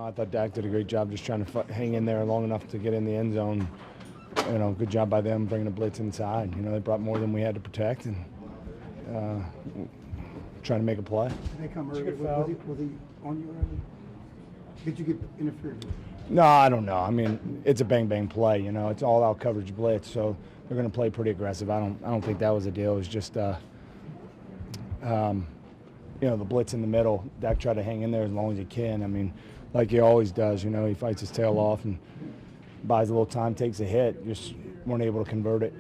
I thought Dak did a great job just trying to hang in there long enough to get in the end zone. Good job by them bringing the blitz inside. They brought more than we had to protect and trying to make a play. Did they come early? Was he on you early? Did you get interfered with? No, I don't know. I mean, it's a bang-bang play. It's all-out coverage blitz, so they're going to play pretty aggressive. I don't think that was a deal. It was just, the blitz in the middle. Dak tried to hang in there as long as he can. I mean, like he always does. He fights his tail off and buys a little time, takes a hit. Just weren't able to convert it.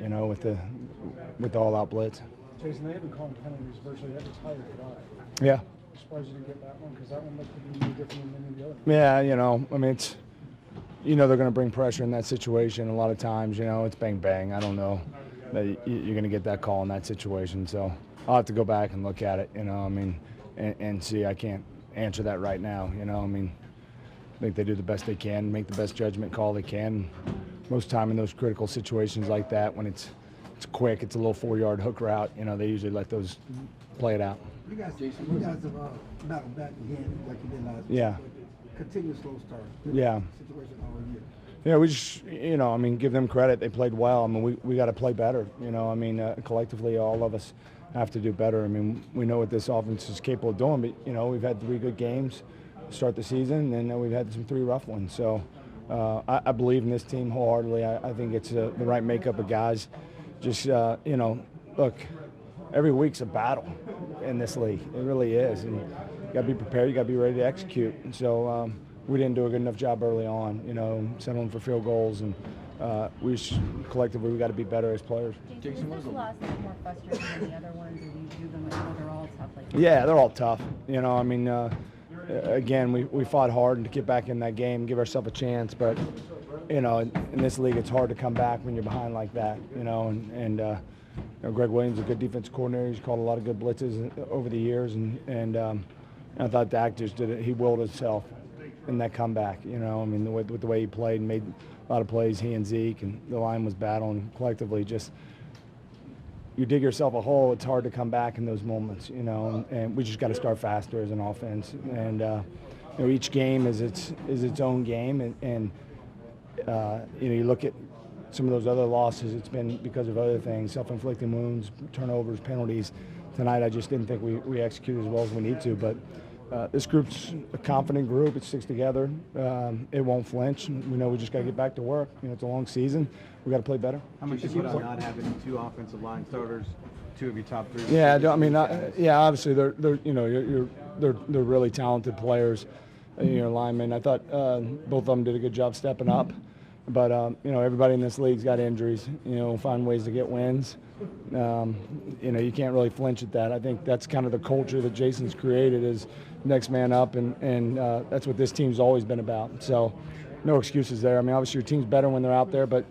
With the all-out blitz. Jason, they haven't called penalties virtually every entire drive. Yeah. I'm surprised you didn't get that one because that one looked to be no different than any of the other. Yeah, I mean, it's. They're going to bring pressure in that situation. A lot of times, it's bang-bang. I don't know that you're going to get that call in that situation. So I'll have to go back and look at it, and see. I can't answer that right now, I think they do the best they can, make the best judgment call they can. Most time in those critical situations like that, when it's quick, it's a little 4-yard hook route, they usually let those play it out. You guys have battled back again like you did last week. Yeah. Continuous slow start. Yeah. Situation all year. Yeah, we just, give them credit. They played well. I mean, we got to play better. Collectively, all of us have to do better. I mean, we know what this offense is capable of doing, but, we've had 3 good games to start the season, and we've had 3 rough ones. So I believe in this team wholeheartedly. I think it's the right makeup of guys. Just, look, every week's a battle in this league. It really is. And you got to be prepared. You got to be ready to execute. And so we didn't do a good enough job early on, settling for field goals. And collectively, we got to be better as players. Jason, was this loss more frustrating than the other ones, or do you view them as they're all tough? Yeah, they're all tough. Again, we fought hard to get back in that game, give ourselves a chance. But, in this league, it's hard to come back when you're behind like that, Greg Williams is a good defensive coordinator. He's called a lot of good blitzes over the years, and I thought Dak just did it. He willed himself in that comeback. With the way he played and made a lot of plays. He and Zeke and the line was battling collectively. Just you dig yourself a hole. It's hard to come back in those moments. And we just got to start faster as an offense. And each game is its own game. And you look at some of those other losses, it's been because of other things, self-inflicted wounds, turnovers, penalties. Tonight I just didn't think we executed as well as we need to, but this group's a confident group. It sticks together. It won't flinch. We know we just got to get back to work. It's a long season. We got to play better. How much is it on not having 2 offensive line starters, 2 of your top 3? Yeah, obviously they're they're really talented players. Linemen. I thought both of them did a good job stepping up. But, everybody in this league's got injuries, find ways to get wins. You can't really flinch at that. I think that's kind of the culture that Jason's created is next man up, and that's what this team's always been about. So no excuses there. I mean, obviously your team's better when they're out there, but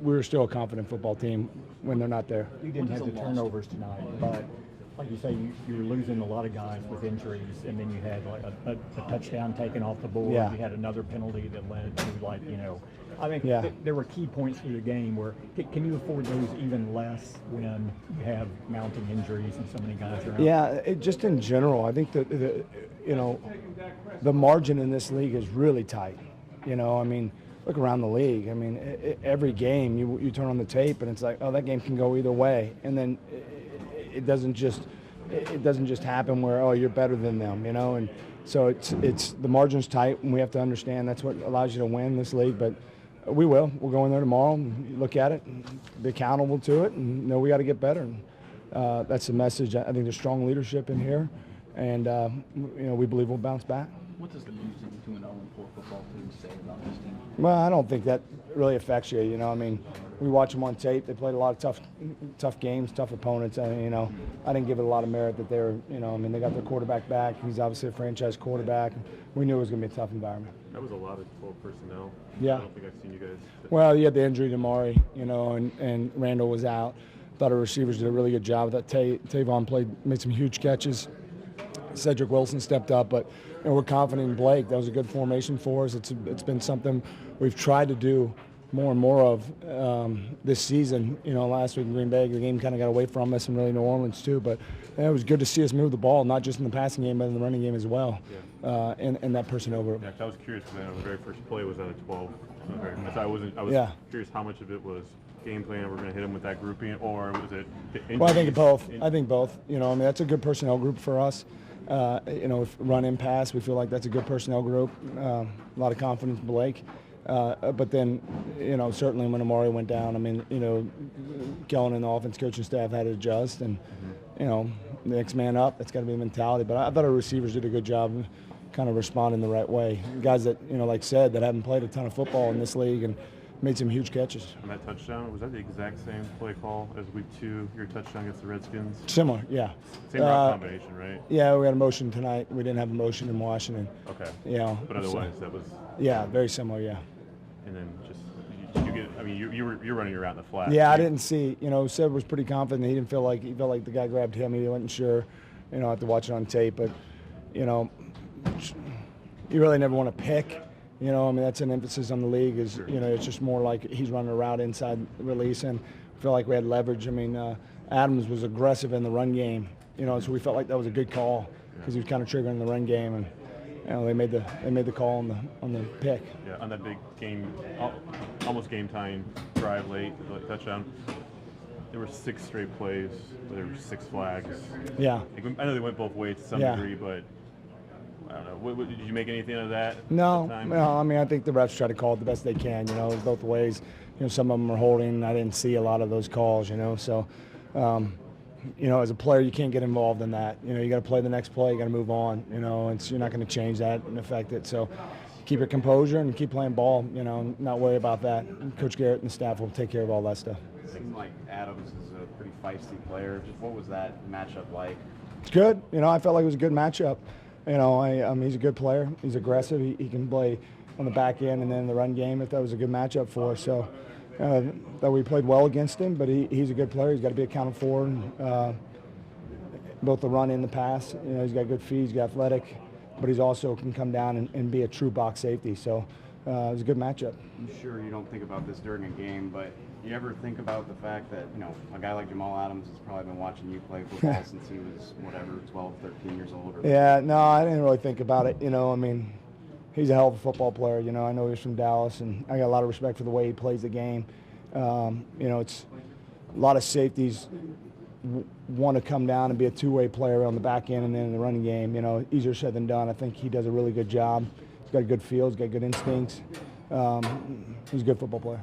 we're still a confident football team when they're not there. You didn't have the turnovers tonight, but like you say, you're losing a lot of guys with injuries, and then you had like a touchdown taken off the board. Yeah. You had another penalty that led to I think Yeah. there were key points through the game where can you afford those even less when you have mounting injuries and so many guys are out? Yeah, just in general, I think that the margin in this league is really tight. Look around the league. I mean, every game you turn on the tape and it's like, oh, that game can go either way, and then it doesn't just happen where, oh, you're better than them, and so it's the margin's tight, and we have to understand that's what allows you to win this league. But we'll go in there tomorrow and look at it and be accountable to it and know we got to get better. And that's the message. I think there's strong leadership in here, and we believe we'll bounce back. What does the losing to an 0-4 football team say about this team? Well, I don't think that really affects you. We watch them on tape. They played a lot of tough games, tough opponents. I didn't give it a lot of merit that they were, they got their quarterback back. He's obviously a franchise quarterback. We knew it was going to be a tough environment. That was a lot of 12 personnel. Yeah. I don't think I've seen you guys. Well, you had the injury to Maury, and Randall was out. Thought our receivers did a really good job. That Tavon made some huge catches. Cedric Wilson stepped up, but we're confident in Blake. That was a good formation for us. It's been something we've tried to do more and more of this season. You know, last week in Green Bay, the game kind of got away from us, and really New Orleans too. But it was good to see us move the ball, not just in the passing game, but in the running game as well. And that personnel group. Yeah, 'cause I was curious because I know the very first play was out of 12. So I was curious how much of it was game plan. We're going to hit him with that grouping, or was it? Well, I think both. I think both. You know, I mean, that's a good personnel group for us. You know, if run in pass, we feel like that's a good personnel group. A lot of confidence in Blake. But then, you know, certainly when Amari went down, I mean, you know, Kellen and the offense coaching staff had to adjust, and you know, the next man up. That's got to be a mentality. But I thought our receivers did a good job, kind of responding the right way. Guys that, you know, like said, that haven't played a ton of football in this league and made some huge catches. And that touchdown, was that the exact same play call as week 2, your touchdown against the Redskins? Similar, yeah. Same route combination, right? Yeah, we had a motion tonight. We didn't have a motion in Washington. Okay. You know, But otherwise, that was. Yeah, very similar, yeah. And then just, did you get, I mean, you're running your route in the flat. Yeah, I didn't see. You know, Seb was pretty confident. He felt like the guy grabbed him. He wasn't sure. You know, I have to watch it on tape. But, you know, you really never want to pick. You know, I mean, that's an emphasis on the league is, you know, it's just more like he's running a route inside release, and I feel like we had leverage. I mean, Adams was aggressive in the run game, you know, so we felt like that was a good call because he was kind of triggering the run game, and, you know, they made the call on the pick. Yeah, on that big game, almost game time drive late, touchdown. There were 6 straight plays. There were 6 flags. Yeah. I know they went both ways to some degree, but I don't know. Did you make anything of that? No, at the time? no. I mean, I think the refs try to call it the best they can. You know, both ways. You know, some of them are holding. I didn't see a lot of those calls. You know, so you know, as a player, you can't get involved in that. You know, you got to play the next play. You got to move on. You know, you're not going to change that and affect it. So keep your composure and keep playing ball. You know, not worry about that. Coach Garrett and the staff will take care of all that stuff. It seemed like Adams is a pretty feisty player. Just what was that matchup like? It's good. You know, I felt like it was a good matchup. You know, he's a good player. He's aggressive. He can play on the back end and then in the run game if that was a good matchup for us. So that we played well against him, but he's a good player. He's got to be accounted for, both the run and the pass. You know, he's got good feet. He's got athletic, but he's also can come down and be a true box safety. So it was a good matchup. I'm sure you don't think about this during a game, but you ever think about the fact that, you know, a guy like Jamal Adams has probably been watching you play football since he was, whatever, 12, 13 years old? Or Yeah, no, I didn't really think about it. You know, I mean, he's a hell of a football player. You know, I know he's from Dallas, and I got a lot of respect for the way he plays the game. You know, it's a lot of safeties want to come down and be a two-way player on the back end and then in the running game. You know, easier said than done. I think he does a really good job. He's got a good feel. He's got good instincts. He's a good football player.